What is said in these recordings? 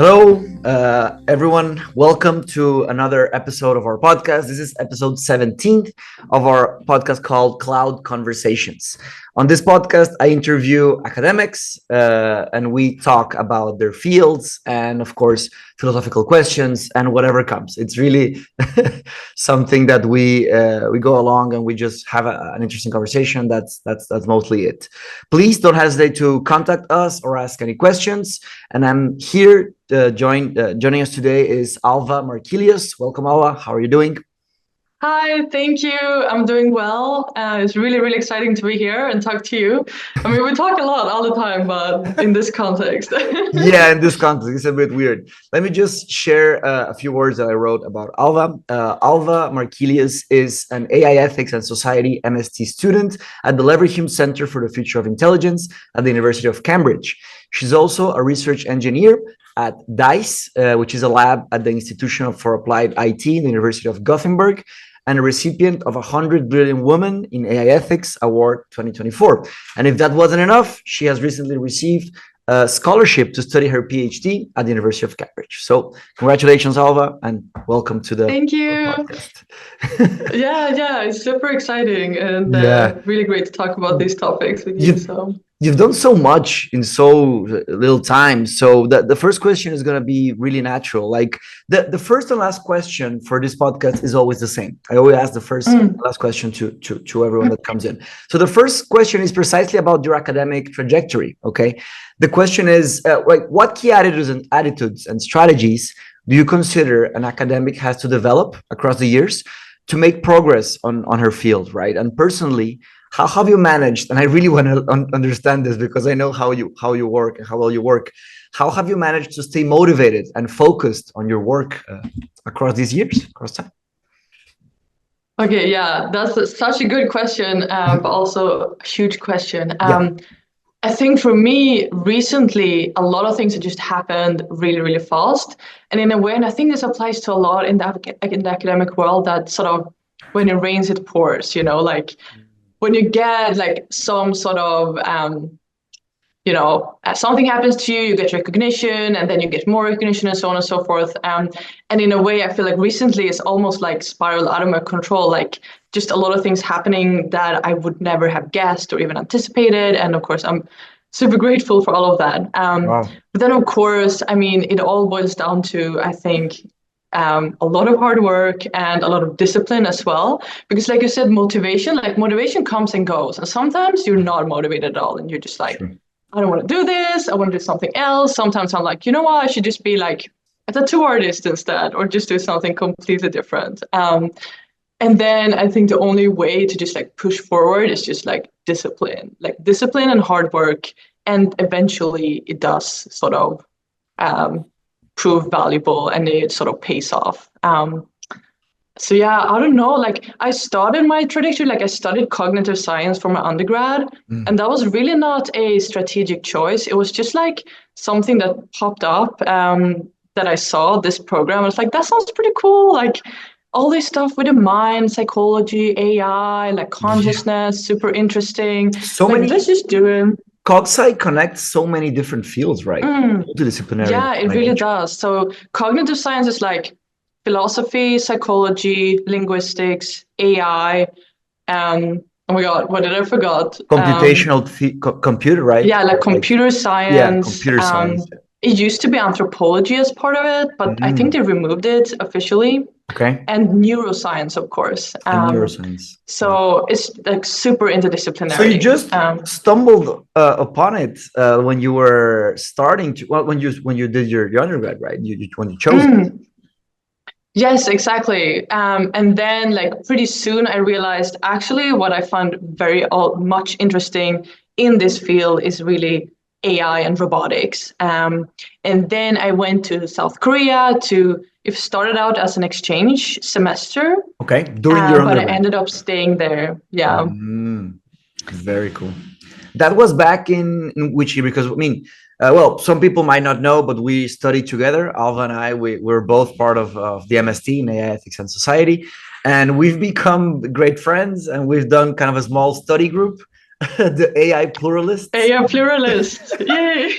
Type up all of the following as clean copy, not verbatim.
Hello, everyone. Welcome to another episode of our podcast. This is episode 17 of our podcast called Cloud Conversations. On this podcast, I interview academics and we talk about their fields and, of course, philosophical questions and whatever comes. It's really something that we go along and we just have an interesting conversation. That's mostly it. Please don't hesitate to contact us or ask any questions. And I'm here. Joining us today is Alva Markelius. Welcome, Alva. How are you doing? Hi, thank you. I'm doing well. It's really, really exciting to be here and talk to you. I mean, we talk a lot all the time, but in this context. Yeah, in this context, it's a bit weird. Let me just share a few words that I wrote about Alva. Alva Markelius is an AI Ethics and Society MST student at the Leverhulme Center for the Future of Intelligence at the University of Cambridge. She's also a research engineer at DICE, which is a lab at the Institution for Applied IT in the University of Gothenburg, and a recipient of a 100 Brilliant Women in AI Ethics Award 2024. And if that wasn't enough, she has recently received a scholarship to study her PhD at the University of Cambridge. So congratulations, Alva, and welcome to the Thank you. podcast. Yeah, it's super exciting and really great to talk about these topics with you. You've done so much in so little time. So the first question is going to be really natural. Like the first and last question for this podcast is always the same. I always ask the first and last question to everyone that comes in. So the first question is precisely about your academic trajectory. Okay. The question is, what key attitudes and strategies do you consider an academic has to develop across the years to make progress on her field, right? And personally, how have you managed? And I really want to understand this because I know how you work and how well you work. How have you managed to stay motivated and focused on your work across these years, across time? Okay, yeah, that's such a good question, but also a huge question. I think for me, recently, a lot of things have just happened really, really fast. And in a way, and I think this applies to a lot in the academic world, that sort of when it rains, it pours, like when you get like some sort of, something happens to you, you get recognition, and then you get more recognition and so on and so forth. And in a way, I feel like recently it's almost like spiraled out of my control, like just a lot of things happening that I would never have guessed or even anticipated. And of course, I'm super grateful for all of that. Wow. But then, of course, I mean, it all boils down to, I think, a lot of hard work and a lot of discipline as well, because like you said, motivation comes and goes, and sometimes you're not motivated at all and you're just like, I don't want to do this, I want to do something else. Sometimes I'm like, you know what, I should just be like a tattoo artist instead, or just do something completely different. And then I think the only way to just like push forward is just like discipline and hard work, and eventually it does sort of prove valuable and it sort of pays off. So yeah, I don't know, like I started my trajectory, like I studied cognitive science for my undergrad, and that was really not a strategic choice. It was just like something that popped up that I saw this program. I was like, that sounds pretty cool. Like all this stuff with the mind, psychology, AI, like consciousness, super interesting. So like, many. Let's just do it. CogSci connects so many different fields, right? Multidisciplinary. Yeah, it really does. So cognitive science is like philosophy, psychology, linguistics, AI, oh my God, what did I forget? Computational computer, right? Yeah, like computer science. Yeah, computer science. It used to be anthropology as part of it, but I think they removed it officially. Okay. And neuroscience, of course. Neuroscience. So it's like super interdisciplinary. So you just stumbled upon it when you were starting to, well, when you did your undergrad, right? When you chose it. Yes, exactly. And then like pretty soon I realized actually what I found very much interesting in this field is really AI and robotics. And then I went to South Korea it started out as an exchange semester. Okay, during your undergrad. But I ended up staying there. Yeah. Very cool. That was back in which year? Because I mean, well, some people might not know, but we studied together. Alva and I, we're both part of the MST in AI Ethics and Society, and we've become great friends. And we've done kind of a small study group The AI pluralist. AI pluralist. Yay.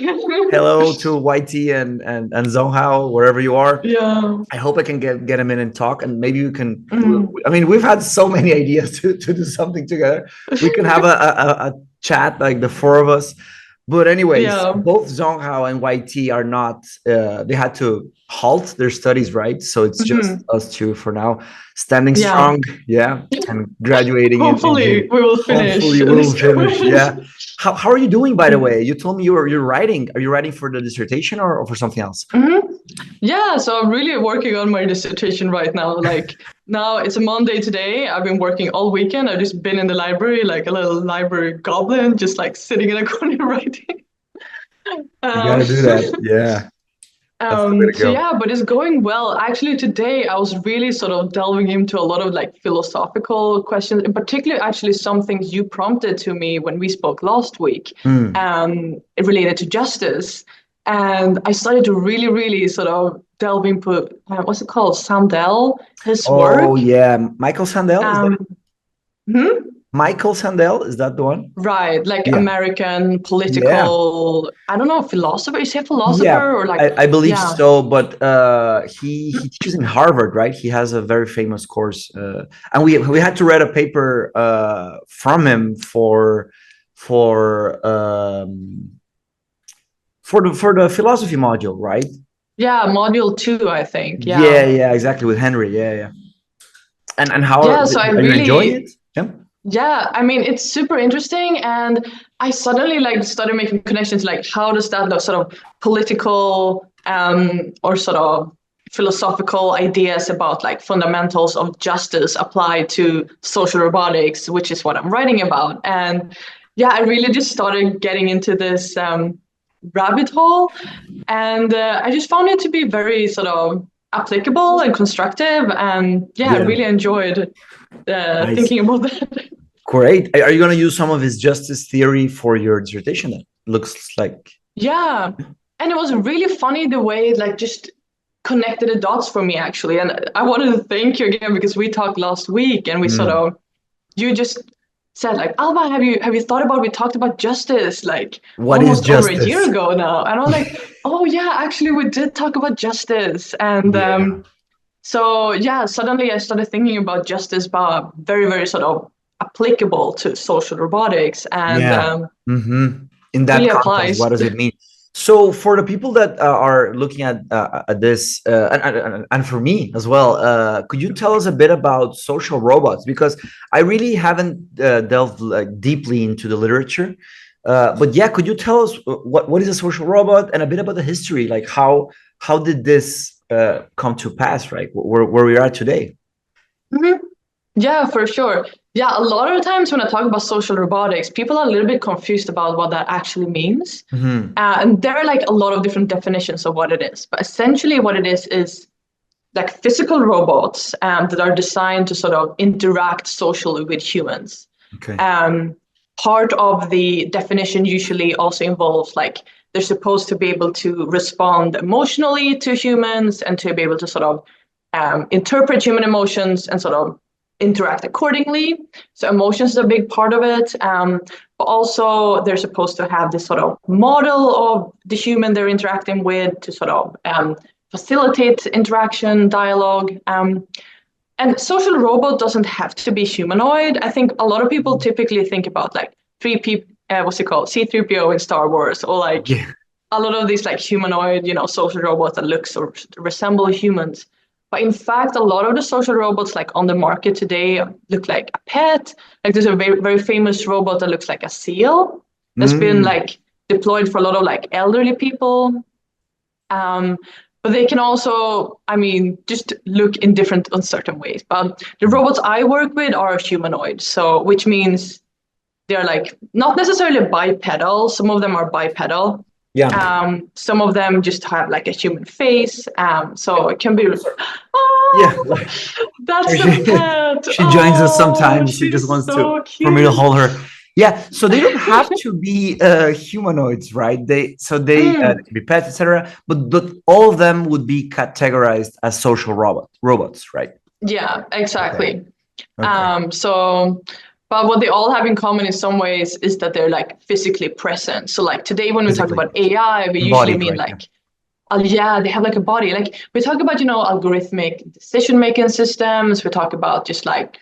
Hello to YT and Zonghao, wherever you are. Yeah. I hope I can get him in and talk, and maybe we can. I mean, we've had so many ideas to do something together. We can have a chat, like the four of us. But anyways, both Zonghao and YT are not. They had to halt their studies, right? So it's just us two for now, standing strong. Yeah, and graduating. Hopefully, we will finish. Hopefully, we'll finish. Yeah. How are you doing, by the way? You told me you're writing. Are you writing for the dissertation or for something else? Yeah, so I'm really working on my dissertation right now. Like now it's a Monday today. I've been working all weekend. I've just been in the library, like a little library goblin, just like sitting in a corner writing. You gotta do that. Yeah. So yeah, but it's going well. Actually, today I was really sort of delving into a lot of like philosophical questions, in particular, actually some things you prompted to me when we spoke last week, related to justice. And I started to really sort of delve into, what's it called? Sandel, his work. Oh, yeah. Michael Sandel? Michael Sandel, is that the one? Right, like American political, I don't know, philosopher. Is he a philosopher or like? I believe so, but he teaches in Harvard, right? He has a very famous course, and we had to read a paper from him for the philosophy module, right? Yeah, module 2, I think. Yeah, exactly, with Henry. Yeah. And how are you enjoying it? Yeah, I mean, it's super interesting, and I suddenly like started making connections, like how does that sort of political or sort of philosophical ideas about like fundamentals of justice apply to social robotics, which is what I'm writing about. And yeah, I really just started getting into this rabbit hole, and I just found it to be very sort of applicable and constructive, and I really enjoyed thinking about that. Great. Are you going to use some of his justice theory for your dissertation? Then looks like. Yeah, and it was really funny the way it like just connected the dots for me, actually. And I wanted to thank you again because we talked last week, and we sort of, you just said like, Alva, have you thought about, we talked about justice like what almost is justice? over a year ago now. And I was like, oh yeah, actually we did talk about justice. And so yeah, suddenly I started thinking about justice, but very sort of applicable to social robotics. And in that really context, applies. what does it mean? So for the people that are looking at this, and for me as well, could you tell us a bit about social robots? Because I really haven't delved like deeply into the literature. But yeah, could you tell us what is a social robot and a bit about the history? Like how did this come to pass, right? Where we are today? Yeah, for sure. Yeah, a lot of times when I talk about social robotics, people are a little bit confused about what that actually means. And there are like a lot of different definitions of what it is. But essentially what it is like physical robots that are designed to sort of interact socially with humans. Okay. Part of the definition usually also involves like they're supposed to be able to respond emotionally to humans and to be able to sort of interpret human emotions and sort of interact accordingly. So emotions is a big part of it. But also they're supposed to have this sort of model of the human they're interacting with to sort of facilitate interaction, dialogue. And social robot doesn't have to be humanoid. I think a lot of people typically think about like C-3PO in Star Wars, or like a lot of these like humanoid, social robots that look or resemble humans. But in fact, a lot of the social robots like on the market today look like a pet. Like there's a very famous robot that looks like a seal that's been like deployed for a lot of like elderly people. But they can also, just look in different uncertain ways. But the robots I work with are humanoid, so which means they're like not necessarily bipedal. Some of them are bipedal. Yeah. Some of them just have like a human face. So it can be. That's a pet. She joins us sometimes. She just wants for me to hold her. Yeah. So they don't have to be humanoids, right? They can be pets, etc. But all of them would be categorized as social robots, right? Yeah, exactly. Okay. So But what they all have in common in some ways is that they're like physically present. So like today when we talk about AI, we usually mean like, yeah, they have like a body. Like we talk about, algorithmic decision-making systems. We talk about just like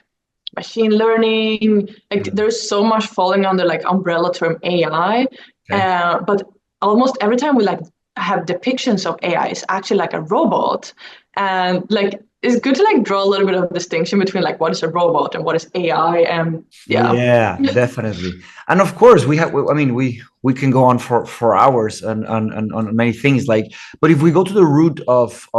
machine learning. Like there's so much falling under like umbrella term AI. But almost every time we like have depictions of AI, it's actually like a robot. And like it's good to like draw a little bit of distinction between like what is a robot and what is AI. And yeah, definitely. And of course we can go on for hours on many things, like, but if we go to the root of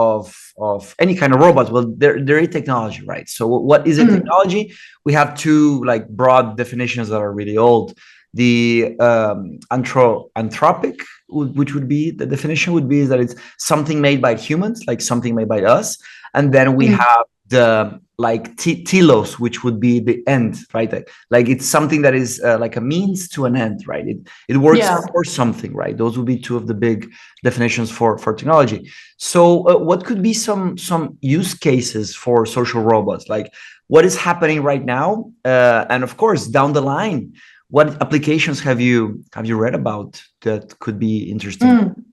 any kind of robot, well, there is technology, right? So what is a technology? We have two like broad definitions that are really old. The anthropic, which would be the definition, would be that it's something made by humans, like something made by us. And then we have the like telos, which would be the end, right? Like it's something that is like a means to an end, right? It works for something, right? Those would be two of the big definitions for technology. So what could be some use cases for social robots? Like what is happening right now? And of course, down the line, what applications have you read about that could be interesting?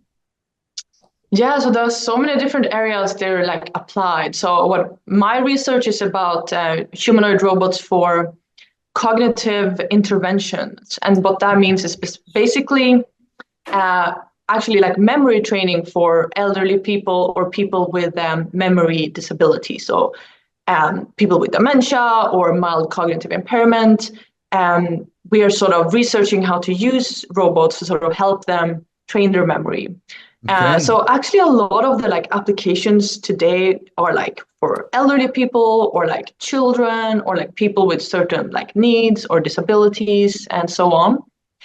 Yeah, so there's so many different areas they're like applied. So what my research is about humanoid robots for cognitive interventions. And what that means is basically actually like memory training for elderly people or people with memory disability. So people with dementia or mild cognitive impairment. We are sort of researching how to use robots to sort of help them train their memory. So actually a lot of the like applications today are like for elderly people or like children or like people with certain like needs or disabilities and so on.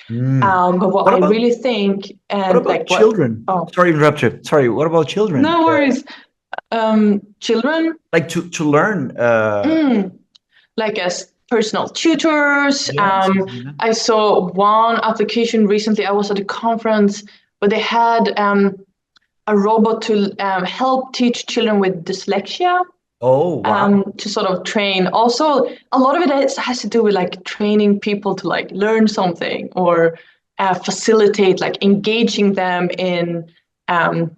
But what I really think, and what about children? Sorry to interrupt you. Sorry, what about children? No worries. Children like to learn like as personal tutors. I saw one application recently. I was at a conference where they had a robot to help teach children with dyslexia. Oh, wow. To sort of train. Also, a lot of it has to do with like training people to like learn something or facilitate like engaging them in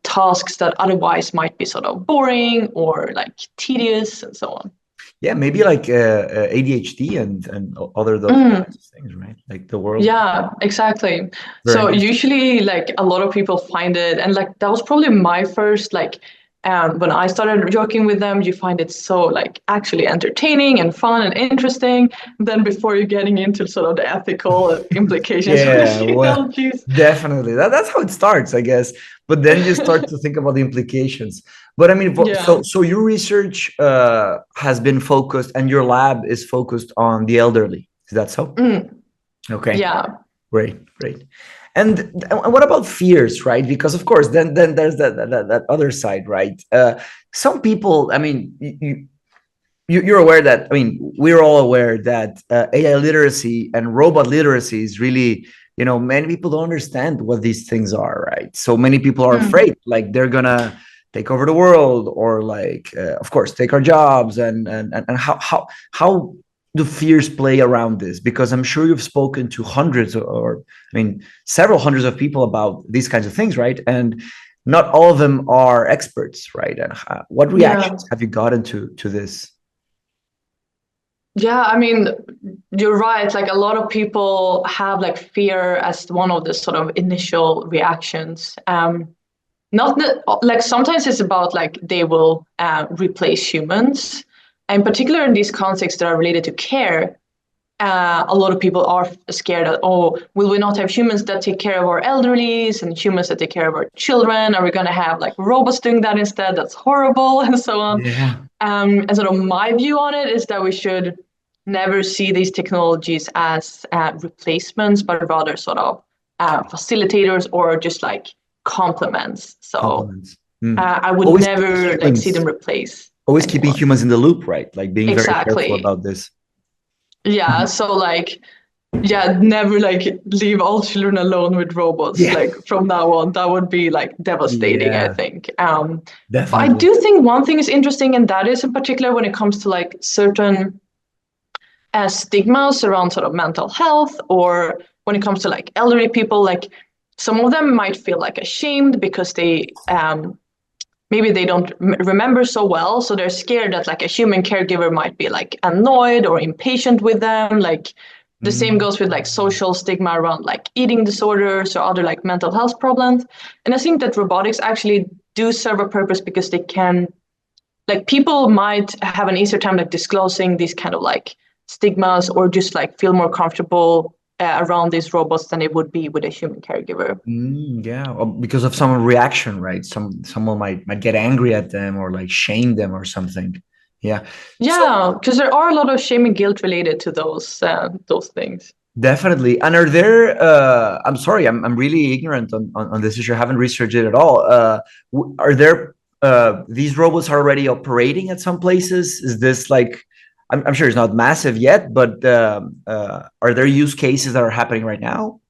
tasks that otherwise might be sort of boring or like tedious and so on. Yeah, maybe like ADHD and other those kinds of things, right? Like the world. Yeah, exactly. So usually like a lot of people find it, and like that was probably my first like when I started working with them, you find it so like actually entertaining and fun and interesting. Then before you're getting into sort of the ethical implications of the technologies. Definitely. That's how it starts, I guess. But then you start to think about the implications. But I mean, so your research has been focused, and your lab is focused on the elderly. Is that so? Okay. Yeah. Great. And what about fears, right? Because of course, then there's that other side, right? Some people, I mean, you're aware that, I mean, we're all aware that AI literacy and robot literacy is really, many people don't understand what these things are, right? So many people are afraid, like they're gonna take over the world, or like, of course, take our jobs, and how do fears play around this? Because I'm sure you've spoken to hundreds, or I mean, several hundreds of people about these kinds of things, right? And not all of them are experts, right? And what reactions have you gotten to this? Yeah, I mean, you're right. Like a lot of people have like fear as one of the sort of initial reactions. Not that, like sometimes it's about like they will replace humans. In particular, in these contexts that are related to care, a lot of people are scared that, oh, will we not have humans that take care of our elderlies and humans that take care of our children? Are we going to have like robots doing that instead? That's horrible, and so on. Yeah. And sort of my view on it is that we should never see these technologies as replacements, but rather sort of facilitators or just like complements. So I would always never like see them replace. Always keeping humans in the loop, right? Like being very careful about this. Yeah. So like, never like leave all children alone with robots. Like from now on, that would be like devastating, I think. But I do think one thing is interesting, and that is in particular when it comes to like certain stigmas around sort of mental health, or when it comes to like elderly people, like some of them might feel like ashamed because they maybe they don't remember so well, so they're scared that like a human caregiver might be like annoyed or impatient with them. Like the same goes with like social stigma around like eating disorders or other like mental health problems. And I think that robotics actually do serve a purpose because they can, like, people might have an easier time like disclosing these kind of like stigmas, or just like feel more comfortable around these robots than it would be with a human caregiver. Yeah, because of some reaction, right? Someone might get angry at them or like shame them or something. Yeah. Yeah, because there are a lot of shame and guilt related to those things. Definitely. And are there, I'm sorry, I'm really ignorant on this issue. I haven't researched it at all. Are there, these robots are already operating at some places? Is this like, I'm sure it's not massive yet, but are there use cases that are happening right now?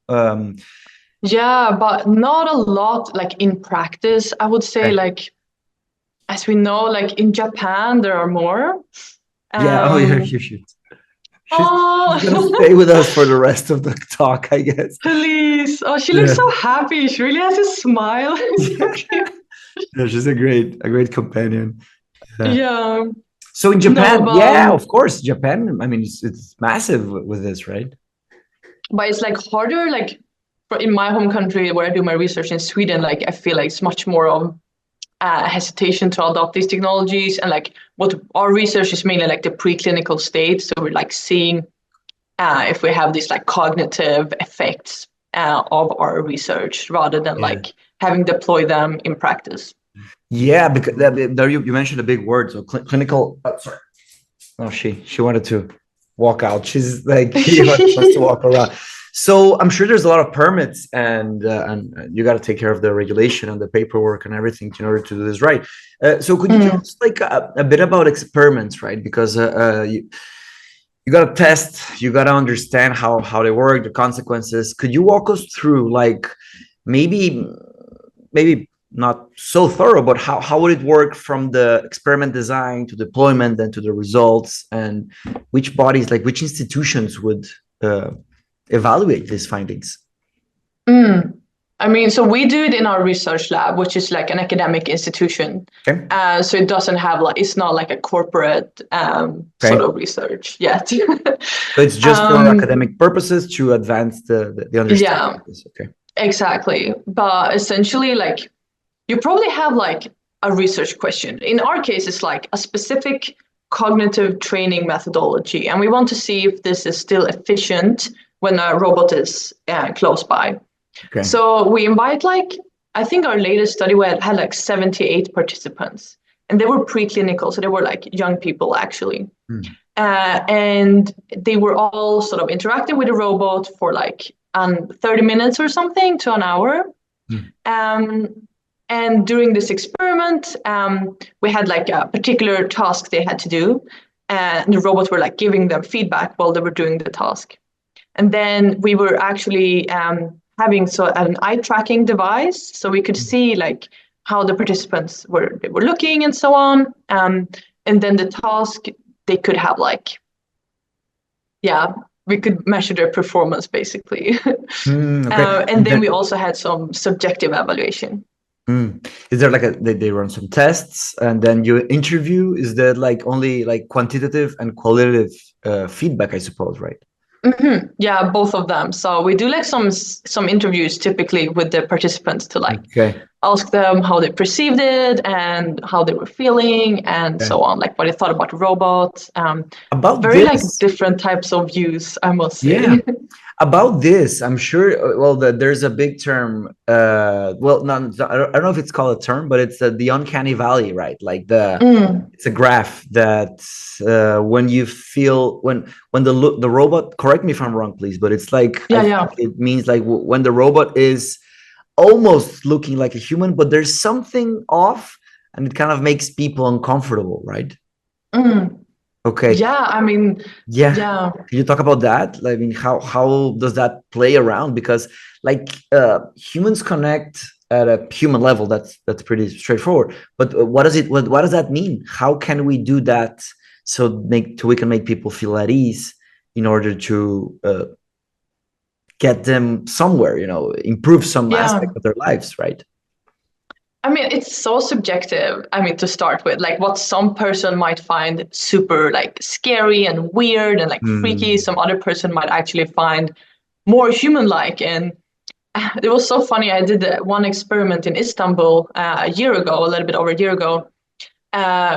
Yeah, but not a lot like in practice. I would say Okay. like, as we know, like in Japan, there are more. Yeah, oh yeah, you should. She's gonna Oh, stay with us for the rest of the talk, I guess. please. Oh, she looks Yeah. so happy. She really has a smile. It's so cute. Yeah, she's a great companion. Yeah. Yeah. So in No, Japan, yeah, of course, Japan. I mean, it's massive with this, right? but it's like harder, like in my home country where I do my research in Sweden, like I feel like it's much more of hesitation to adopt these technologies. And like what our research is mainly like the preclinical state. So we're like seeing if we have these like cognitive effects of our research rather than Yeah. like having deploy them in practice. Yeah, because there you mentioned a big word. So clinical. Oh, sorry. Oh, she wanted to walk out. She's like she wants to walk around. So I'm sure there's a lot of permits, and you got to take care of the regulation and the paperwork and everything in order to do this right. So could you tell us like a bit about experiments, right? Because you got to test, you got to understand how they work, the consequences. Could you walk us through like maybe not so thorough, but how would it work from the experiment design to deployment and to the results, and which bodies, like which institutions would evaluate these findings? I mean, so we do it in our research lab, which is like an academic institution. Okay. So it doesn't have like, it's not like a corporate sort of research yet. So it's just for academic purposes to advance the understanding of this. Okay. Exactly. But essentially, like, you probably have like a research question. In our case, it's like a specific cognitive training methodology, and we want to see if this is still efficient when a robot is close by. Okay. So we invite like, I think our latest study had like 78 participants, and they were preclinical, so they were like young people actually. And they were all sort of interacting with the robot for like 30 minutes or something to an hour. And during this experiment, we had like a particular task they had to do, and the robots were like giving them feedback while they were doing the task. And then we were actually having an eye tracking device, so we could see like how the participants were looking and so on. And then the task, they could have like, we could measure their performance basically. Okay. And then we also had some subjective evaluation. Is there like they run some tests and then you interview? Is there like only like quantitative and qualitative feedback, I suppose, right? Yeah, both of them. So we do like some interviews typically with the participants to like ask them how they perceived it and how they were feling and so on, like what they thought about the robot. About very like different types of views, I must say. Yeah. About this, I'm sure. Well, there's a big term. Well, I don't know if it's called a term, but it's the uncanny valley, right? Like it's a graph that when you feel when the robot. Correct me if I'm wrong, please. But it's like it means like when the robot is almost looking like a human, but there's something off, and it kind of makes people uncomfortable, right? Okay. Yeah, I mean, yeah. Can you talk about that? I mean, how does that play around? Because like humans connect at a human level. That's pretty straightforward. But what does that mean? How can we do that so we can make people feel at ease in order to get them somewhere, improve some aspect of their lives, right? I mean, it's so subjective. I mean, to start with, like what some person might find super like scary and weird and like freaky, some other person might actually find more human-like. And it was so funny. I did one experiment in Istanbul a year ago, a little bit over a year ago,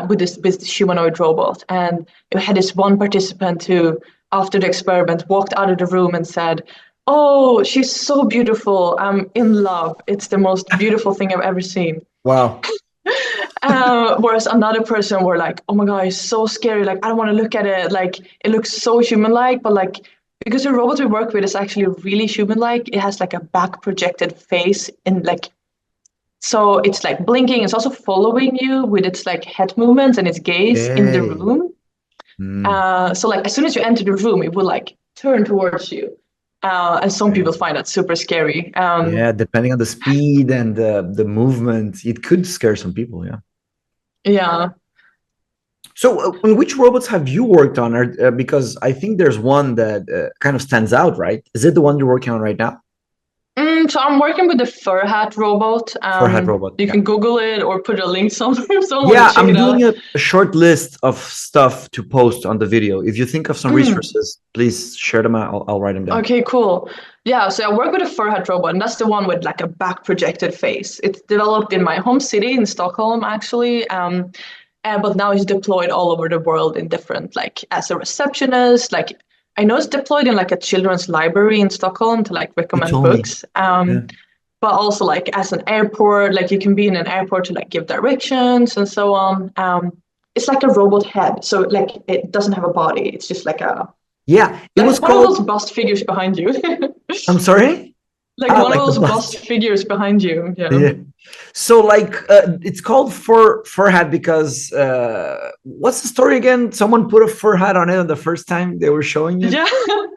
with this humanoid robot. And it had this one participant who, after the experiment, walked out of the room and said, "Oh, she's so beautiful. I'm in love. It's the most beautiful thing I've ever seen." Wow. Whereas another person were like, "Oh my God, it's so scary. Like, I don't want to look at it. Like, it looks so human-like." But like, because the robot we work with is actually really human-like, it has like a back projected face and like, so it's like blinking. It's also following you with its like head movements and its gaze in the room. So like, as soon as you enter the room, it will like turn towards you. And some people find that super scary. Yeah, depending on the speed and the movement, it could scare some people. Yeah. Yeah. So, which robots have you worked on? Because I think there's one that kind of stands out, right? Is it the one you're working on right now? So I'm working with the fur hat robot. Fur hat robot. You can Google it or put a link somewhere. Yeah, I'm doing a short list of stuff to post on the video. If you think of some resources, please share them. I'll write them down. Okay, cool. Yeah, so I work with a fur hat robot, and that's the one with like a back projected face. It's developed in my home city in Stockholm, actually. But now it's deployed all over the world in different, like as a receptionist, like I know it's deployed in like a children's library in Stockholm to like recommend books. But also like as an airport, like you can be in an airport to like give directions and so on. It's like a robot head. So like it doesn't have a body. It's just like a it was one of those bust figures behind you. I'm sorry? Like one of those bust figures behind you. Yeah. So like it's called fur hat because what's the story again? Someone put a fur hat on it on the first time they were showing you. Yeah.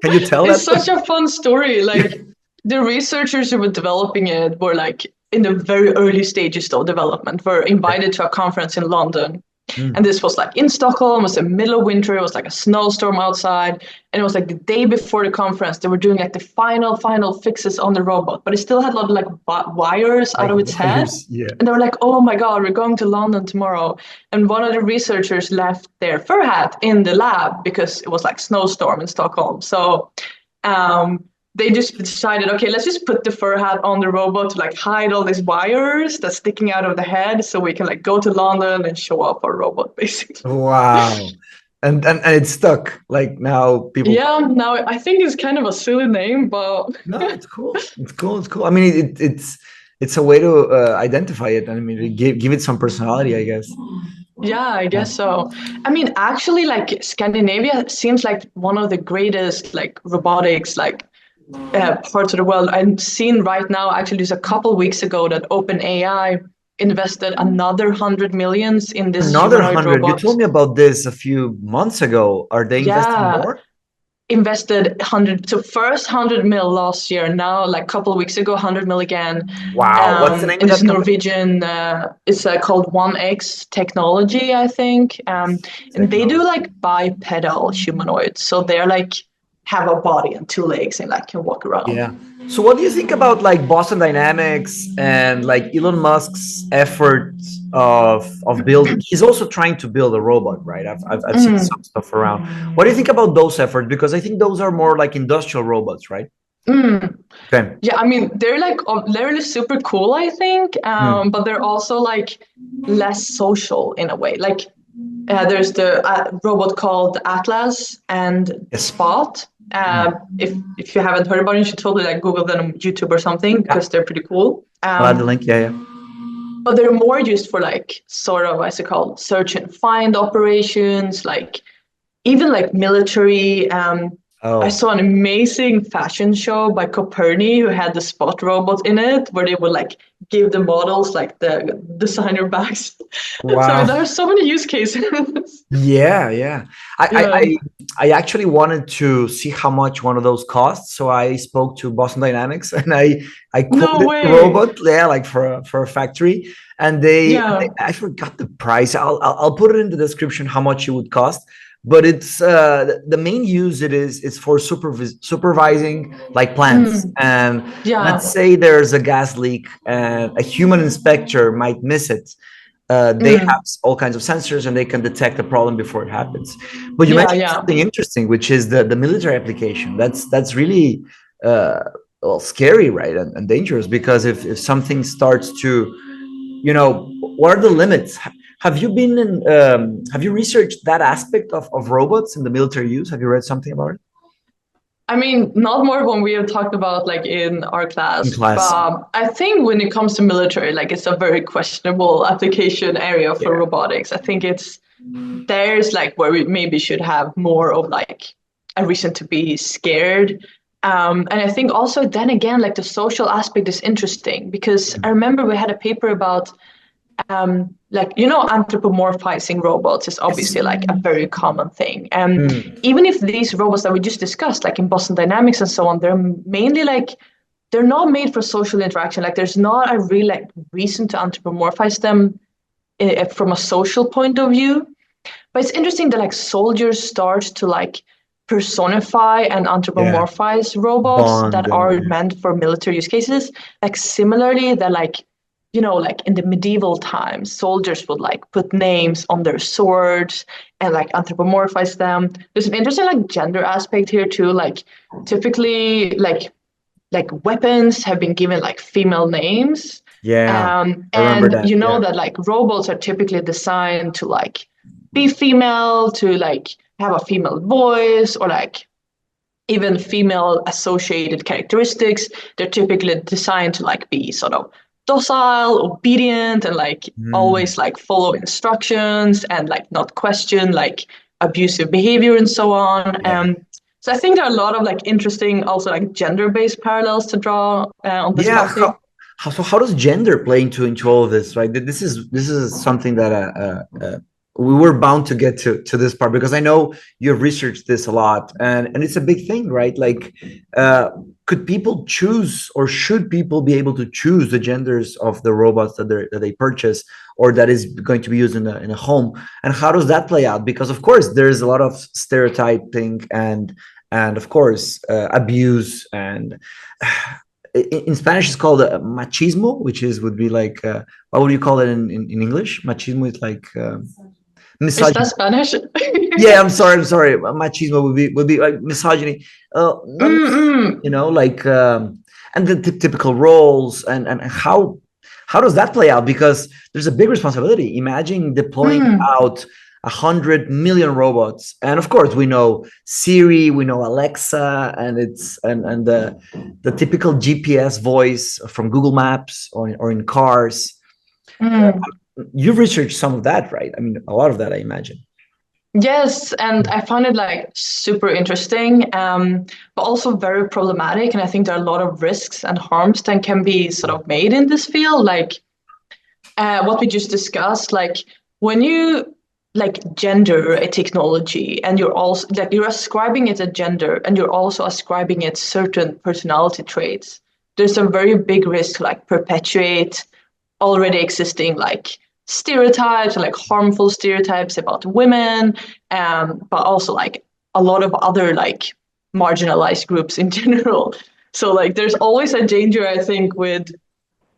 Can you tell it's such a fun story. Like the researchers who were developing it were like in the very early stages of development, were invited to a conference in London. And this was like in Stockholm, it was the middle of winter, it was like a snowstorm outside. And it was like the day before the conference, they were doing like the final fixes on the robot, but it still had a lot of like wires out of its head. And they were like, "Oh my God, we're going to London tomorrow." And one of the researchers left their fur hat in the lab because it was like snowstorm in Stockholm. So they just decided, okay, let's just put the fur hat on the robot to like hide all these wires that's sticking out of the head so we can like go to London and show off our robot, basically. Wow. And it's stuck. Like now people. Yeah, now I think it's kind of a silly name, but no, it's cool. It's cool. I mean, it's a way to identify it. I mean, give it some personality, I guess. Yeah, I guess so. I mean, actually, like Scandinavia seems like one of the greatest like robotics like parts of the world. I'm seeing right now, actually, just a couple weeks ago, that OpenAI invested another 100 millions in this another 100. robot. You told me about this a few months ago. Are they investing more? Invested 100. So first 100 mil last year. Now, like a couple of weeks ago, 100 mil again. Wow. What's the name of that Norwegian. It's called 1X Technology, I think. And they do like bipedal humanoids. So they're like have a body and two legs and like can walk around. Yeah. So what do you think about like Boston Dynamics and like Elon Musk's effort of building? He's also trying to build a robot, right? I've seen some stuff around. What do you think about those efforts? Because I think those are more like industrial robots, right? Okay. Yeah, I mean they're really super cool, I think, but they're also like less social in a way. Like there's the robot called Atlas and Spot. If you haven't heard about it, you should totally like Google them on YouTube or something because they're pretty cool. I'll add the link. Yeah. But they're more used for like sort of what's it called, search and find operations, like even like military. I saw an amazing fashion show by Coperni who had the Spot robot in it, where they would like give the models like the designer bags. Wow. So there are so many use cases. Yeah. I actually wanted to see how much one of those costs, so I spoke to Boston Dynamics and I quoted the robot, like for a factory, and I forgot the price. I'll put it in the description how much it would cost. but it's the main use is for supervising like plants. And Yeah. let's say there's a gas leak and a human inspector might miss it. They have all kinds of sensors and they can detect the problem before it happens. But you mentioned something interesting, which is the military application. That's really well, scary, right? And dangerous, because if something starts to, you know, what are the limits? Have you been in, have you researched that aspect of robots in the military use? Have you read something about it? I mean, not more when we have talked about like in our class. In class. But I think when it comes to military, like it's a very questionable application area for robotics. I think there's like where we maybe should have more of like a reason to be scared. And I think also then again, like the social aspect is interesting, because I remember we had a paper about like, you know, anthropomorphizing robots is obviously like a very common thing. And even if these robots that we just discussed, like in Boston Dynamics and so on, they're mainly like, they're not made for social interaction. Like there's not a real like reason to anthropomorphize them from a social point of view. But it's interesting that like soldiers start to like personify and anthropomorphize robots that are meant for military use cases. Like similarly, that like, you know, like in the medieval times, soldiers would like put names on their swords and like anthropomorphize them. There's an interesting like gender aspect here too. Like typically like weapons have been given like female names. And you know that like robots are typically designed to like be female, to like have a female voice, or like even female associated characteristics. They're typically designed to like be sort of docile, obedient, and like always like follow instructions and like not question like abusive behavior and so on. So I think there are a lot of like interesting also like gender-based parallels to draw on this topic. How does gender play into all of this, right? This is something that we were bound to get to this part, because I know you've researched this a lot, and it's a big thing, right? Like, could people choose, or should people be able to choose the genders of the robots that they purchase, or that is going to be used in a home? And how does that play out? Because of course there's a lot of stereotyping and of course abuse, and in Spanish it's called machismo, which would be like what would you call it in English? Machismo is like misogyny. Is that Spanish? Yeah, I'm sorry. Machismo would be like misogyny. You know, like and the typical roles, and how does that play out? Because there's a big responsibility. Imagine deploying out 100 million robots, and of course we know Siri, we know Alexa, and it's and the typical GPS voice from Google Maps or in cars. You've researched some of that, right? I mean, a lot of that, I imagine. Yes, and I found it like super interesting, but also very problematic. And I think there are a lot of risks and harms that can be sort of made in this field. Like what we just discussed, like when you like gender a technology, and you're also like you're ascribing it a gender, and you're also ascribing it certain personality traits, there's a very big risk to like perpetuate already existing like stereotypes and like harmful stereotypes about women, but also like a lot of other like marginalized groups in general. So like there's always a danger, I think, with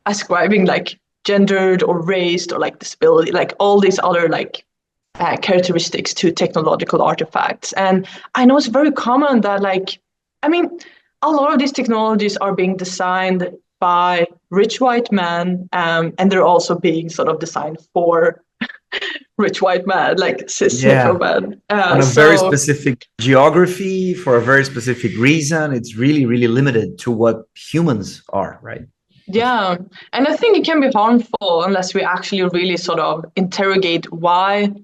ascribing like gendered or race or like disability, like all these other like characteristics to technological artifacts. And I know it's very common that like, I mean, a lot of these technologies are being designed by rich white men, and they're also being sort of designed for rich white men, like cis hetero men. On a very specific geography, for a very specific reason. It's really, really limited to what humans are, right? Yeah, and I think it can be harmful unless we actually really sort of interrogate why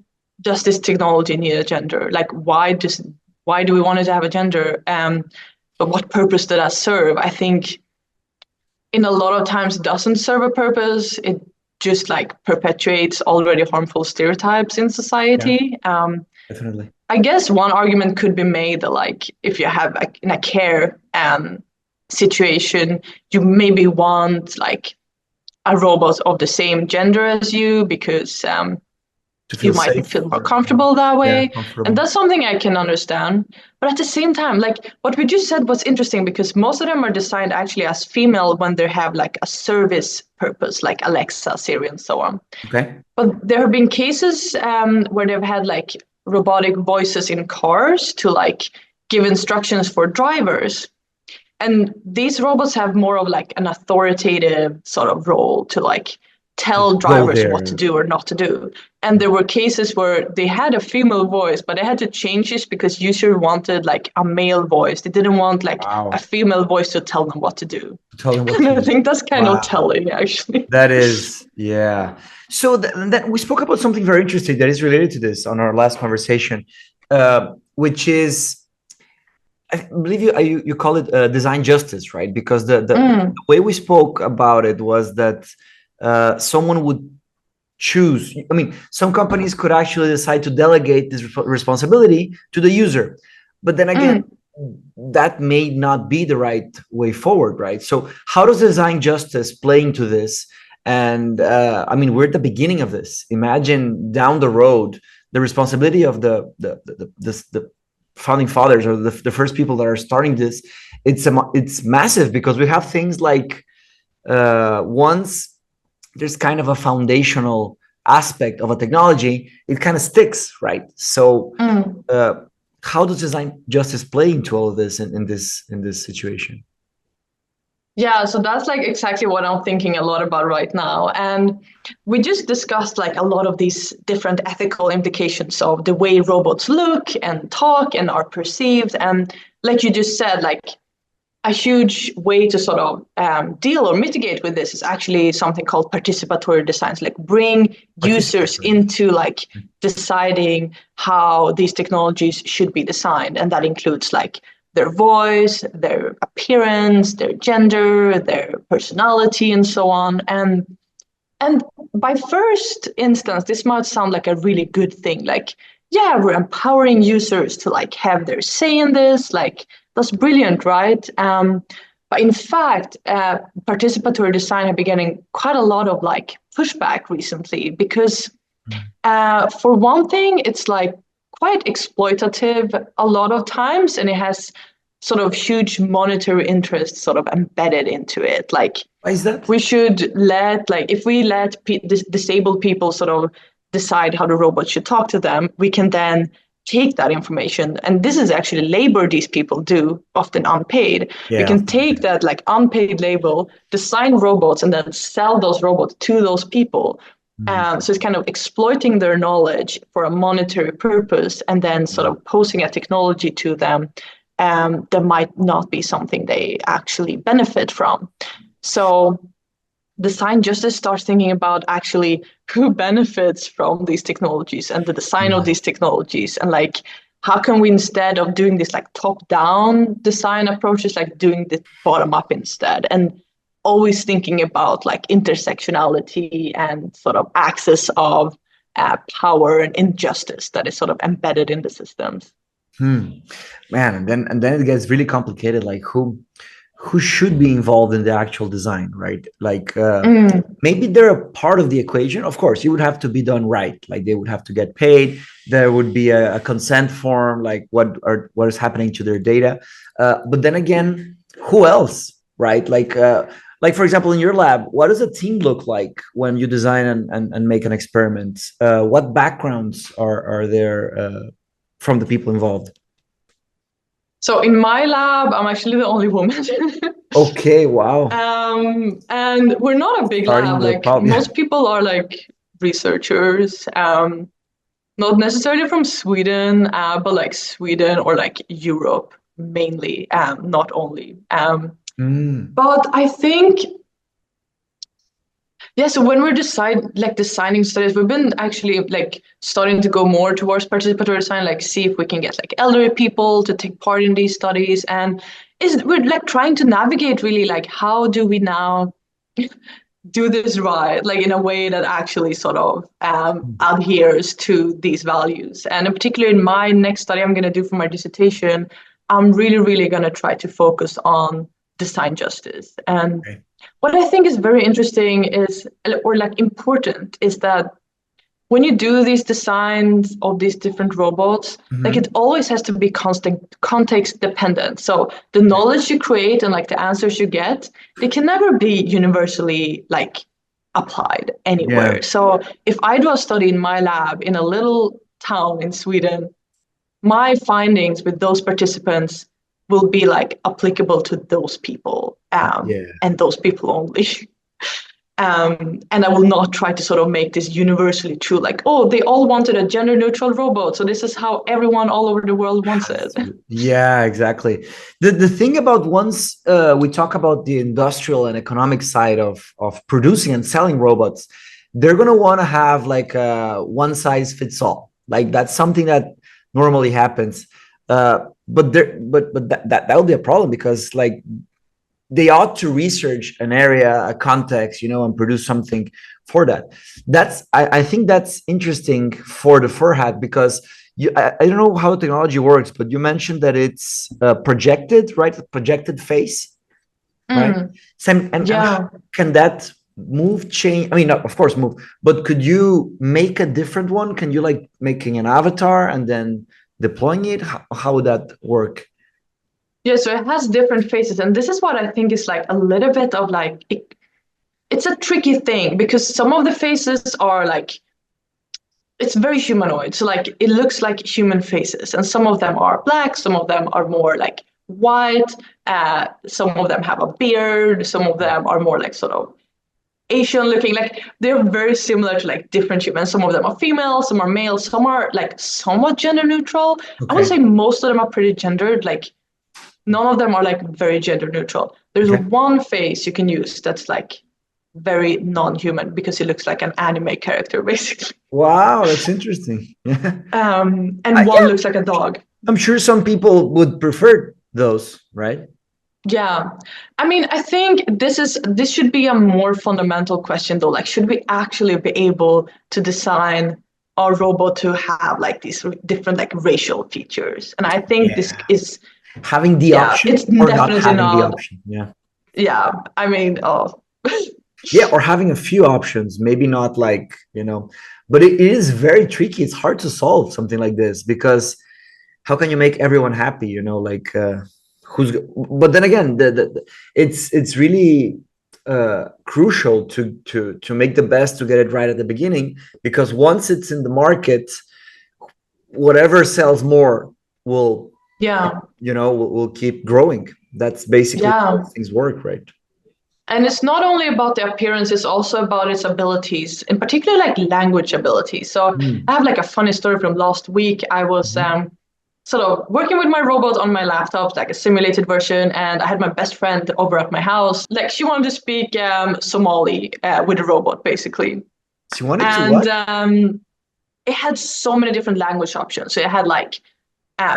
does this technology need a gender? Like why do we want it to have a gender? But what purpose does that serve? I think in a lot of times it doesn't serve a purpose. It just like perpetuates already harmful stereotypes in society. Definitely. I guess one argument could be made that like if you have in a care situation, you maybe want like a robot of the same gender as you, because To you feel might safe. feel more comfortable that Yeah, way. comfortable. And that's something I can understand. But at the same time, like what we just said was interesting because most of them are designed actually as female when they have like a service purpose, like Alexa, Siri, and so on. Okay. But there have been cases where they've had like robotic voices in cars to like give instructions for drivers. And these robots have more of like an authoritative sort of role to like tell Go drivers there. what to do or not to do. And there were cases where they had a female voice, but they had to change this because user wanted like a male voice. They didn't want like Wow. a female voice to tell them what to do. Tell them what And to I do. think that's kind Wow. of telling, actually. That is, yeah. So that we spoke about something very interesting that is related to this on our last conversation, which is, I believe you call it design justice, right? Because the way we spoke about it was that someone would choose. I mean, some companies could actually decide to delegate this responsibility to the user, but then again, that may not be the right way forward, right? So how does design justice play into this? And I mean, we're at the beginning of this. Imagine down the road, the responsibility of the founding fathers or the first people that are starting this. It's massive because we have things like once there's kind of a foundational aspect of a technology, it kind of sticks, right? So how does design justice play into all of this in this situation? Yeah, so that's like exactly what I'm thinking a lot about right now. And we just discussed like a lot of these different ethical implications of the way robots look and talk and are perceived. And like you just said, like a huge way to sort of deal or mitigate with this is actually something called participatory designs, like bring users into like deciding how these technologies should be designed. And that includes like their voice, their appearance, their gender, their personality, and so on. And by first instance, this might sound like a really good thing. Like, yeah, we're empowering users to like have their say in this. Like, that's brilliant, right? But in fact, participatory design have been getting quite a lot of like pushback recently because for one thing, it's like quite exploitative a lot of times, and it has sort of huge monetary interests sort of embedded into it. Like, why is that? We should let, like, if we let disabled people sort of decide how the robot should talk to them, we can then take that information, and this is actually labor these people do, often unpaid. Yeah, we can take that like unpaid labor, design robots, and then sell those robots to those people. So it's kind of exploiting their knowledge for a monetary purpose and then sort of posing a technology to them that might not be something they actually benefit from. So design justice starts thinking about actually who benefits from these technologies and the design of these technologies, and like how can we, instead of doing this like top-down design approaches, like doing the bottom-up instead, and always thinking about like intersectionality and sort of access of power and injustice that is sort of embedded in the systems. Man, and then it gets really complicated. Like who should be involved in the actual design, right? Like maybe they're a part of the equation. Of course, it would have to be done right. Like they would have to get paid. There would be a consent form, like what is happening to their data. But then again, who else, right? Like for example, in your lab, what does a team look like when you design and make an experiment? What backgrounds are there from the people involved? So in my lab, I'm actually the only woman. Okay, wow. And we're not a big lab. Like most people are like researchers, not necessarily from Sweden, but like Sweden or like Europe mainly, not only. But I think, yeah, so when we're designing studies, we've been actually like starting to go more towards participatory design, like see if we can get like elderly people to take part in these studies. And we're like trying to navigate really like how do we now do this right, like in a way that actually sort of adheres to these values. And in particular, in my next study I'm going to do for my dissertation, I'm really going to try to focus on design justice. And what I think is very interesting is, or like important, is that when you do these designs of these different robots, like it always has to be context dependent. So the knowledge you create and like the answers you get, they can never be universally like applied anywhere. Yeah. So if I do a study in my lab in a little town in Sweden, my findings with those participants will be like applicable to those people and those people only. And I will not try to sort of make this universally true, like, oh, they all wanted a gender neutral robot, so this is how everyone all over the world wants it. Yeah, exactly. The thing about once we talk about the industrial and economic side of producing and selling robots, they're going to want to have like a one size fits all. Like that's something that normally happens. But that would be a problem because like they ought to research an area, a context, and produce something for that. I think that's interesting for the Furhat because I don't know how the technology works, but you mentioned that it's projected, right? Projected face, right? And can that move, change? I mean, of course, move, but could you make a different one? Can you like making an avatar and then deploying it? How would that work? Yeah, so it has different faces. And this is what I think is like a little bit of like, it's a tricky thing because some of the faces are like, it's very humanoid. So like, it looks like human faces. And some of them are black, some of them are more like white, some of them have a beard, some of them are more like sort of Asian looking, like they're very similar to like different humans. Some of them are female, some are male, some are like somewhat gender neutral. Okay. I would say most of them are pretty gendered, like none of them are like very gender neutral. There's one face you can use that's like very non-human because he looks like an anime character, basically. Wow, that's interesting. And one looks like a dog. I'm sure some people would prefer those, right? Yeah. I mean, I think this should be a more fundamental question though. Like, should we actually be able to design our robot to have like these different like racial features? And I think this is having the option it's or definitely not having not the option. Yeah, I mean, yeah, or having a few options, maybe not like, but it is very tricky. It's hard to solve something like this because how can you make everyone happy, like but then again, it's really crucial to make the best to get it right at the beginning, because once it's in the market, whatever sells more will will keep growing. That's basically how things work, right? And it's not only about the appearance, it's also about its abilities, in particular like language abilities. So I have like a funny story from last week. I was sort of working with my robot on my laptop, like a simulated version, and I had my best friend over at my house. Like she wanted to speak Somali with the robot, basically. She wanted to what? It had so many different language options. So it had like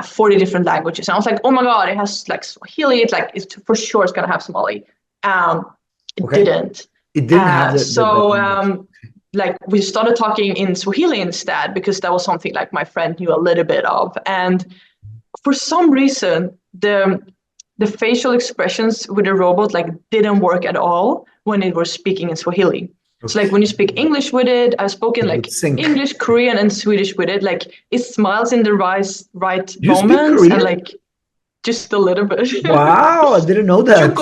40 different languages. And I was like, oh my God, it has like Swahili. It's like, for sure it's going to have Somali. It didn't. It didn't have the like we started talking in Swahili instead, because that was something like my friend knew a little bit of. And for some reason, the facial expressions with the robot like didn't work at all when it was speaking in Swahili. Okay. So like when you speak English with it, I've spoken like English, Korean, and Swedish with it. Like it smiles in the right moments and like just a little bit. Wow, I didn't know that.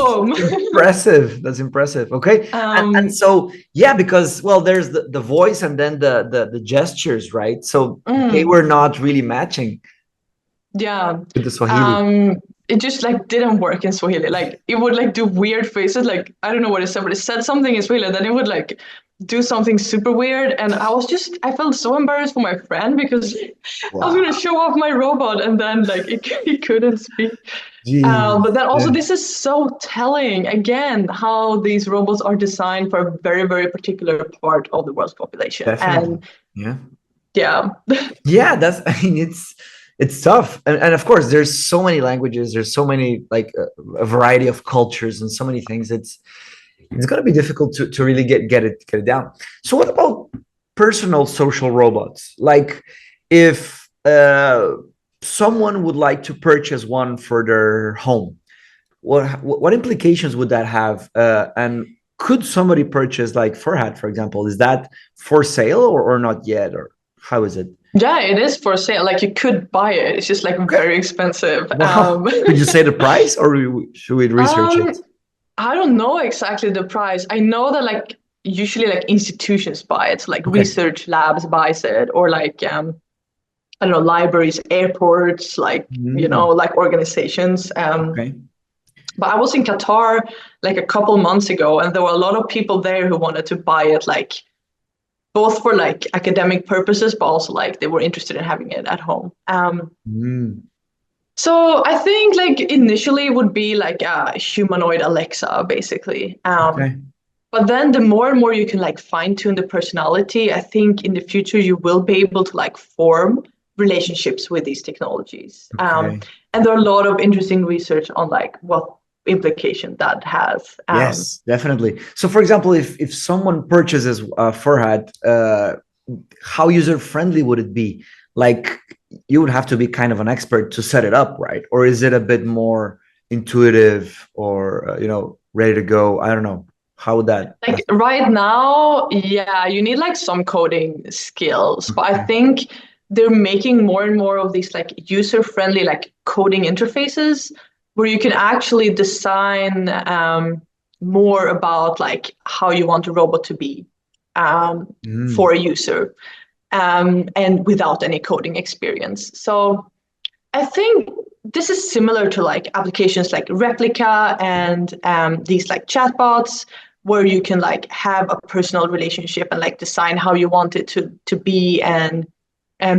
Impressive. That's impressive. Okay. And so, yeah, because, well, there's the voice and then the gestures, right? So they were not really matching. Yeah. With the Swahili. It just like didn't work in Swahili. Like it would like do weird faces. Like, I don't know what it said, but it said something in Swahili and then it would like do something super weird. And I felt so embarrassed for my friend because I was going to show off my robot and then like it couldn't speak. But then also this is so telling again, how these robots are designed for a very, very particular part of the world's population. Definitely. And that's, I mean, it's tough. And of course, there's so many languages, there's so many, like a variety of cultures and so many things. It's going to be difficult to really get it down. So what about personal social robots? Like if someone would like to purchase one for their home, what implications would that have? And could somebody purchase like Furhat, for example? Is that for sale or not yet? Or how is it? Yeah, it is for sale. Like you could buy it. It's just like very expensive. Wow. Could you say the price or should we research it? I don't know exactly the price. I know that like usually like institutions buy it, so, like Okay. research labs buys it, or like I don't know, libraries, airports, like like organizations. Okay. But I was in Qatar like a couple months ago, and there were a lot of people there who wanted to buy it, like both for like academic purposes, but also like they were interested in having it at home. So I think like initially it would be like a humanoid Alexa, basically. Okay. But then the more and more you can like fine tune the personality, I think in the future you will be able to like form relationships with these technologies. Okay. And there are a lot of interesting research on like what implication that has. Yes, definitely. So, for example, if someone purchases Furhat, how user friendly would it be? Like, you would have to be kind of an expert to set it up, right? Or is it a bit more intuitive or ready to go? I don't know. How would that? Like right now, yeah, you need like some coding skills, but I think they're making more and more of these like user-friendly like coding interfaces where you can actually design more about like how you want a robot to be for a user and without any coding experience. So I think this is similar to like applications like Replica and these like chatbots where you can like have a personal relationship and like design how you want it to be and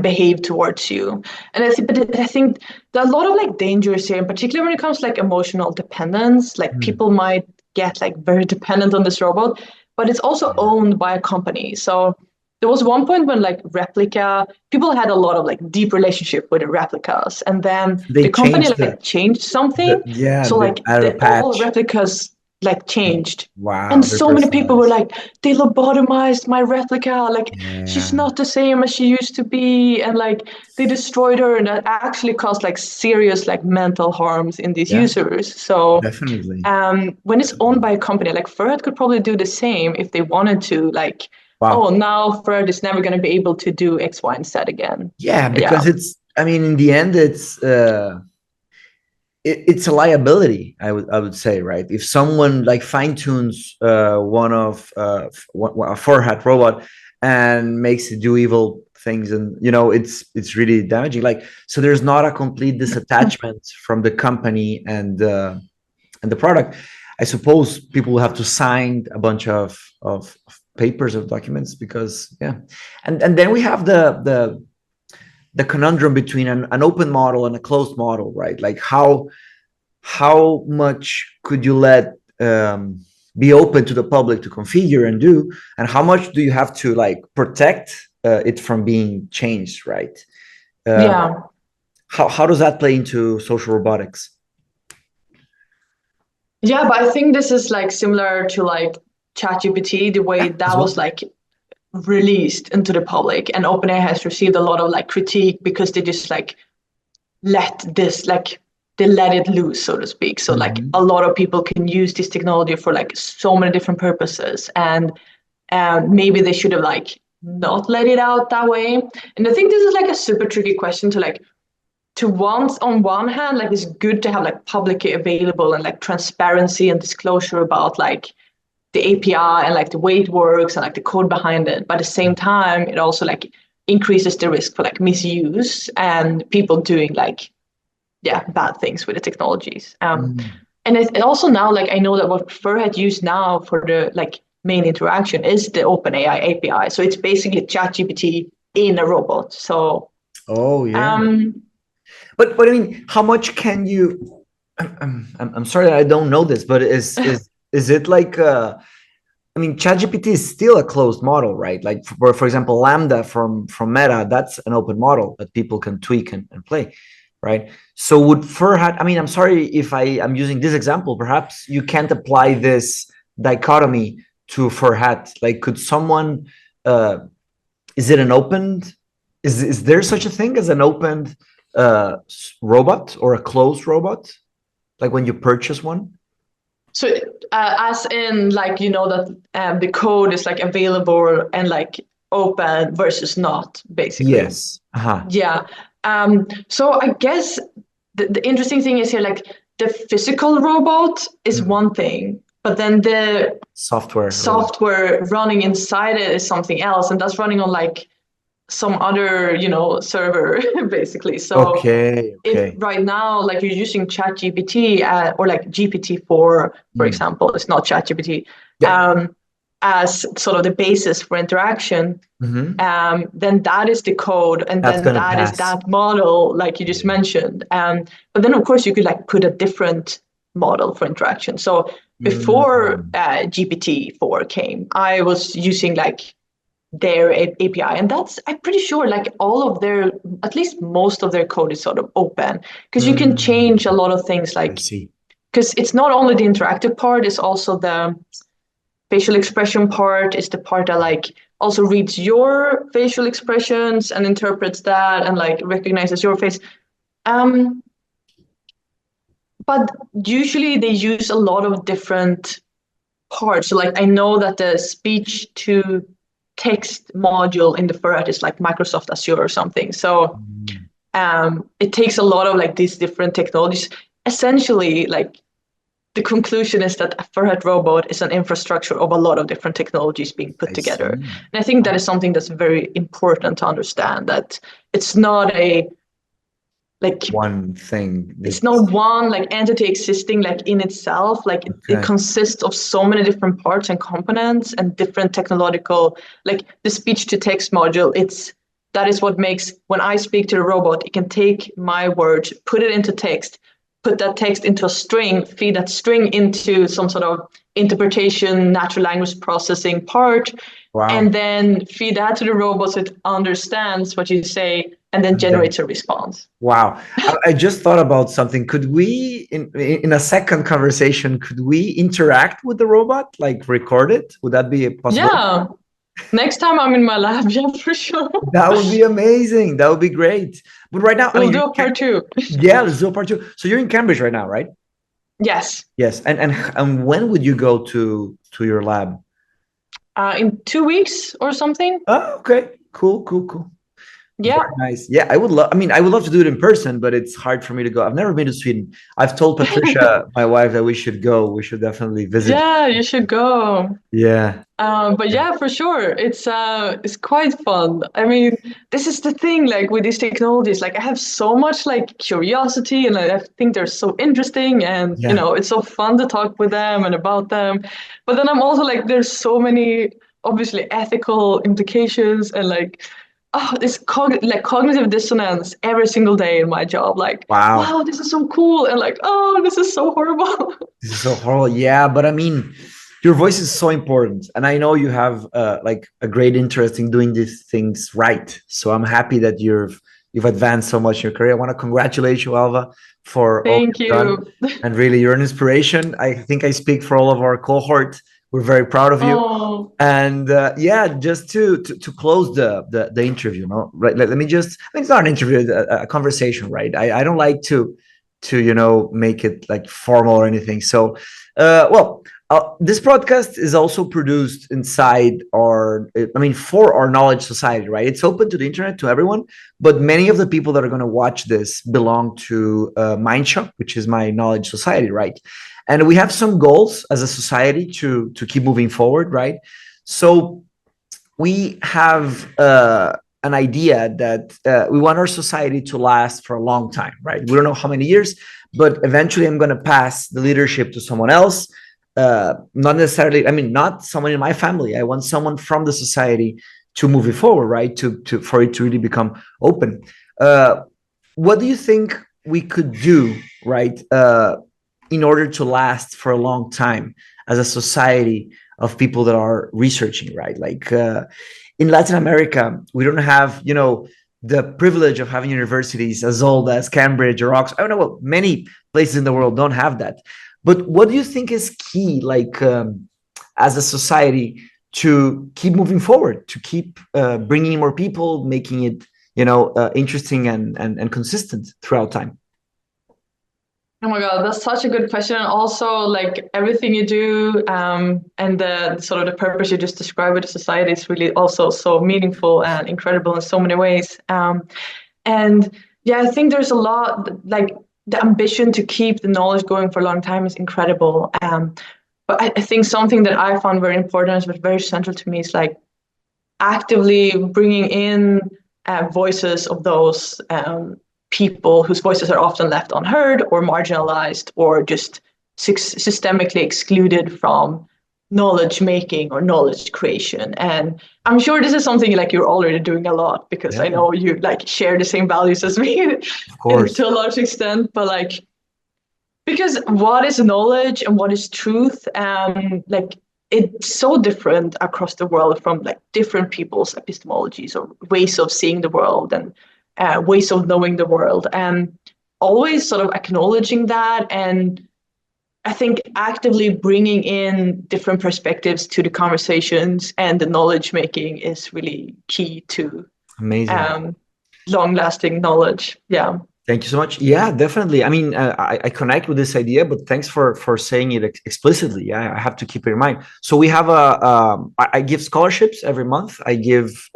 behave towards you. And I think there are a lot of like dangers here, and particularly when it comes to like emotional dependence. Like people might get like very dependent on this robot, but it's also owned by a company. So there was one point when like Replica, people had a lot of like deep relationship with the replicas, and then the company like changed something. So like all replicas like changed. Wow. And so many people were like, they lobotomized my replica. Like she's not the same as she used to be. And like they destroyed her, and that actually caused like serious like mental harms in these users. So definitely. When it's owned by a company, like Furhat could probably do the same if they wanted to, like, oh, now Furhat is never going to be able to do X, Y, and Z again. Yeah, because I mean, in the end, it's a liability, I would say, right? If someone like fine tunes one of a Furhat robot and makes it do evil things, and it's really damaging. Like, so there's not a complete disattachment from the company and the product. I suppose people will have to sign a bunch of papers of documents because and then we have the conundrum between an open model and a closed model, right? Like how much could you let be open to the public to configure and do, and how much do you have to like protect it from being changed, right? How does that play into social robotics? Yeah, but I think this is like similar to like ChatGPT, the way that was like released into the public, and OpenAI has received a lot of like critique because they just like let it loose, so to speak. So like a lot of people can use this technology for like so many different purposes, and maybe they should have like not let it out that way. And I think this is like a super tricky question to like on one hand, like it's good to have like publicly available and like transparency and disclosure about like the API and like the way it works and like the code behind it. But at the same time, it also like increases the risk for like misuse and people doing like bad things with the technologies. And it also now, like I know that what Furhat used now for the like main interaction is the OpenAI API. So it's basically ChatGPT in a robot. So but I mean, how much can you? I'm sorry that I don't know this, but is it like? I mean, ChatGPT is still a closed model, right? Like for example, Lambda from Meta, that's an open model that people can tweak and play, right? So would Furhat? I mean, I'm sorry if I'm using this example. Perhaps you can't apply this dichotomy to Furhat. Like, could someone? Is it an open? Is there such a thing as an open robot or a closed robot, like when you purchase one? So, as in, like, that the code is like available and like open versus not, basically. Yes. Uh-huh. Yeah. So I guess the interesting thing is here, like the physical robot is one thing, but then the software running inside it is something else, and that's running on like some other, server, basically. So Okay. if right now, like you're using ChatGPT or like GPT-4, for example, it's not ChatGPT, as sort of the basis for interaction, then that is the code, and That's then gonna is pass. that model, like you just mentioned. But then, of course, you could like put a different model for interaction. So before GPT-4 came, I was using like their API, and that's, I'm pretty sure, like all of their, at least most of their code is sort of open, because you can change a lot of things, like, because it's not only the interactive part, it's also the facial expression part, is the part that like also reads your facial expressions and interprets that and like recognizes your face. But usually they use a lot of different parts. So like I know that the speech to text module in the Ferret is like Microsoft Azure or something. So it takes a lot of like these different technologies. Essentially, like the conclusion is that a Ferret robot is an infrastructure of a lot of different technologies being put together. And I think that is something that's very important to understand, that it's not a like one thing. It's not one like entity existing like in itself. Like it consists of so many different parts and components and different technological, like the speech to text module. That is what makes, when I speak to the robot, it can take my words, put it into text, put that text into a string, feed that string into some sort of interpretation, natural language processing part, and then feed that to the robot so it understands what you say and then generates a response. Wow. I just thought about something. Could we, in a second conversation, could we interact with the robot, like record it? Would that be possible? Yeah. Next time I'm in my lab, yeah, for sure. That would be amazing. That would be great. But right now, we'll do a part two. Yeah, let's do a part two. So you're in Cambridge right now, right? Yes. Yes. And when would you go to your lab? In 2 weeks or something. Oh, okay. Cool. Yeah. Very nice. Yeah, I would love to do it in person, but it's hard for me to go. I've never been to Sweden. I've told Patricia, my wife, that we should go. We should definitely visit. Yeah, you should go. Yeah. But yeah, for sure. It's quite fun. I mean, this is the thing, like with these technologies, like I have so much like curiosity, and I think they're so interesting, and it's so fun to talk with them and about them. But then I'm also like, there's so many obviously ethical implications, and like, this cognitive dissonance every single day in my job. Like, wow, this is so cool, and like, oh, this is so horrible. This is so horrible. Yeah, but I mean, your voice is so important, and I know you have like a great interest in doing these things right. So I'm happy that you've advanced so much in your career. I want to congratulate you, Alva, for Thank you. Done. And really, you're an inspiration. I think I speak for all of our cohort. We're very proud of you. Oh. And yeah, just to close the interview, right? Let me just, it's not an interview, a conversation, right? I don't like to make it like formal or anything. So, this podcast is also produced inside for our knowledge society, right? It's open to the internet, to everyone, but many of the people that are going to watch this belong to Mindshop, which is my knowledge society, right? And we have some goals as a society to keep moving forward, right? So we have an idea that we want our society to last for a long time, right? We don't know how many years, but eventually I'm going to pass the leadership to someone else. Not necessarily, not someone in my family. I want someone from the society to move it forward, right? For it to really become open. What do you think we could do, right? In order to last for a long time as a society of people that are researching, right? Like in Latin America, we don't have, the privilege of having universities as old as Cambridge or Oxford. I don't know what many places in the world don't have that. But what do you think is key, like as a society, to keep moving forward, to keep bringing more people, making it, interesting and consistent throughout time? Oh my God, that's such a good question. And also, like everything you do, and the sort of the purpose you just described with the society is really also so meaningful and incredible in so many ways. And yeah, I think there's a lot, like the ambition to keep the knowledge going for a long time is incredible. But I think something that I found very important, but very central to me, is like actively bringing in voices of those people whose voices are often left unheard or marginalized or just systemically excluded from knowledge making or knowledge creation. And I'm sure this is something like you're already doing a lot, because I Yeah, know you like share the same values as me of course. to a large extent. But like, because what is knowledge and what is truth, like it's so different across the world from like different people's epistemologies or ways of seeing the world and ways of knowing the world, and always sort of acknowledging that. And I think actively bringing in different perspectives to the conversations and the knowledge making is really key to Amazing. long lasting knowledge. Yeah. Thank you so much. Yeah, definitely. I mean, I connect with this idea, but thanks for saying it explicitly. Yeah, I have to keep it in mind. So we have I give scholarships every month. I give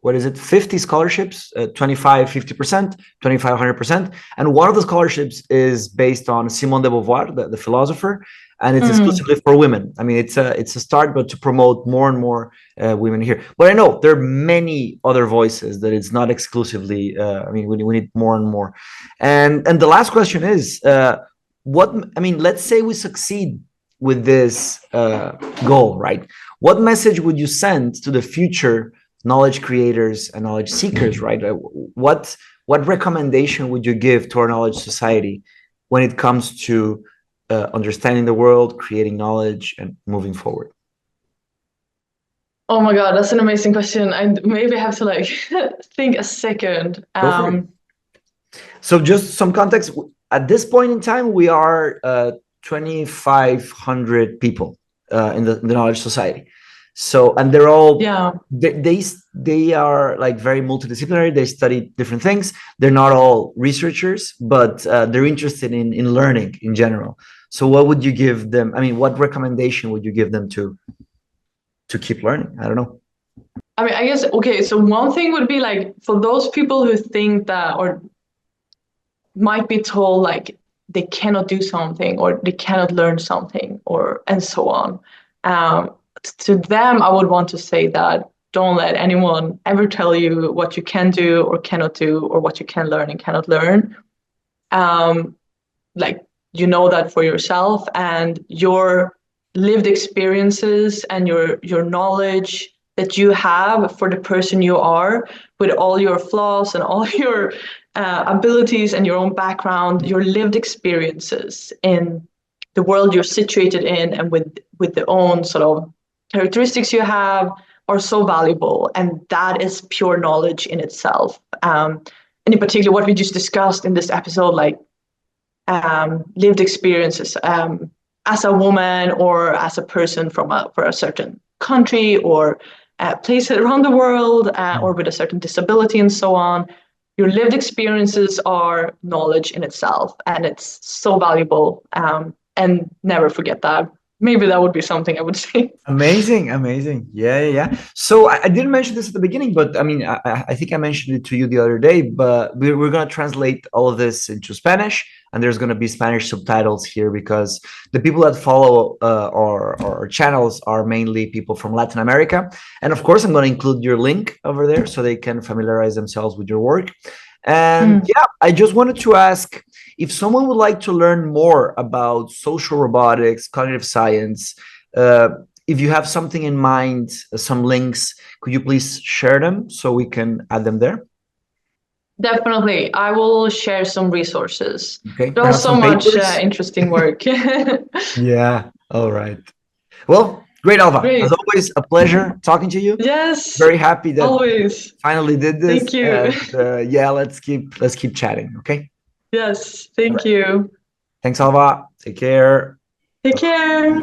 what is it, 50 scholarships, 25, 50%, 25, 100%. And one of the scholarships is based on Simone de Beauvoir, the philosopher, and it's exclusively for women. I mean, it's a start, but to promote more and more women here. But I know there are many other voices that it's not exclusively. I mean, we need more and more. And the last question is, what? I mean, let's say we succeed with this goal, right? What message would you send to the future knowledge creators and knowledge seekers, right? What recommendation would you give to our knowledge society when it comes to understanding the world, creating knowledge, and moving forward? Oh my God, that's an amazing question. I maybe have to like think a second. Go for it. So just some context. At this point in time, we are 2,500 people in the knowledge society. So, and they're all, they are like very multidisciplinary. They study different things. They're not all researchers, but they're interested in learning in general. So what would you give them? I mean, what recommendation would you give them to keep learning? I don't know. I mean, I guess, okay, so one thing would be like, for those people who think that, or might be told like they cannot do something or they cannot learn something, or and so on. To them, I would want to say that don't let anyone ever tell you what you can do or cannot do, or what you can learn and cannot learn. Like, you know that for yourself, and your lived experiences and your knowledge that you have for the person you are, with all your flaws and all your abilities and your own background, your lived experiences in the world you're situated in, and with the own sort of characteristics you have, are so valuable. And that is pure knowledge in itself. And in particular, what we just discussed in this episode, like lived experiences as a woman or as a person for a certain country or place around the world, or with a certain disability and so on. Your lived experiences are knowledge in itself, and it's so valuable. And never forget that. Maybe that would be something I would say. Amazing. Yeah. So I didn't mention this at the beginning, but I mean, I think I mentioned it to you the other day, but we're going to translate all of this into Spanish, and there's going to be Spanish subtitles here, because the people that follow our channels are mainly people from Latin America. And of course, I'm going to include your link over there so they can familiarize themselves with your work. And yeah, I just wanted to ask, if someone would like to learn more about social robotics, cognitive science, if you have something in mind, some links, could you please share them so we can add them there? Definitely. I will share some resources. Okay. There's so much interesting work. Yeah. All right. Well, great, Alva. Great. As always, a pleasure talking to you. Yes. Very happy that always finally did this. Thank you. And, yeah, let's keep chatting. Okay. Yes. Thank you. Thanks, Alva. Take care. Take care.